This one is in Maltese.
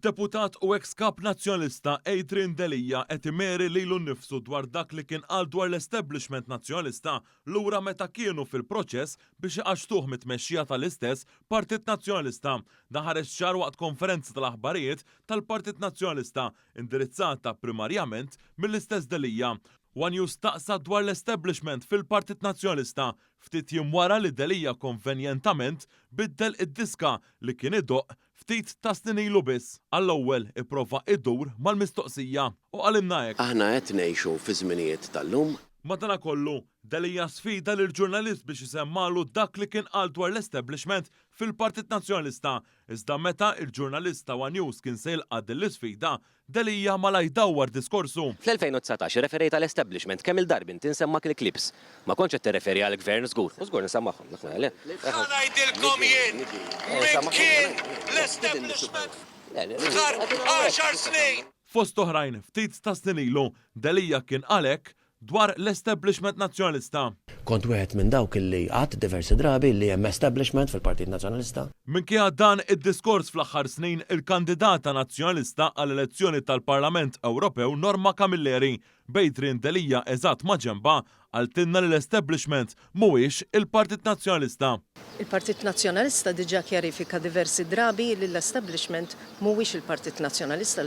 Id-deputat u ex-kap nazzjonalista Adrian Delija qed imeri lilu nnifsu dwar dak li kien qal dwar l-establishment nazzjonalista lura meta kienu fil-proċess biex iqaxtuh mit-tmexxija tal-istess Partit Nazzjonalista. Dan ħareġ ċar waqt konferenza tal-aħbarijiet tal-Partit Nazzjonalista indirizzata primarjament mill-istess Delija. One News staqsa dwar l-establishment fil-Partit Nazzjonalista ftit jiem wara li Delija konvenjentament biddel id-diska li kien idoq ftit ta' snin ilu biss. Għall-ewwel ipprova idur mal-mistoqsija u qalimna hekk. Aħna qed ngħixu fi żminijiet tal-lum. Madankollu, Delija sfida lil ġurnalist biex isemmalu dak li kien qal dwar l-establishment fil-Partit Nazzjonalista. Iżda meta il-ġurnalista One News kien se jilqa' din l-isfida, Delija ma jdawwar diskorsu. Fl-2019 referejt għall-establishment kemm il-darbin tinsemma il-klips. Ma kontx qed tirreferi għall-gvern żgur. U żgur nisemmaħhom. Ngħidilkom jien min kien l-establishment f'dar 10 snin. Fost oħrajn, ftit ta' snin ilu, Delija kien għalek dwar l-establishment nazzjonalista. Kont wieħed minn dawk illi qatt diversi drabi li hemm establishment fil-Partit Nazzjonalista. Minkejja dan id-diskors fl-aħħar snin il-kandidata nazzjonalista għall-elezzjoni tal-Parlament Ewropew Norma Camilleri b'Adrian Delija eżatt ma' ġenba għaltinna l-establishment mhuwiex il-Partit Nazzjonalista. Il-Partit Nazzjonalista diġà kjarifika diversi drabi li l-establishment mhuwiex il-Partit Nazzjonalista.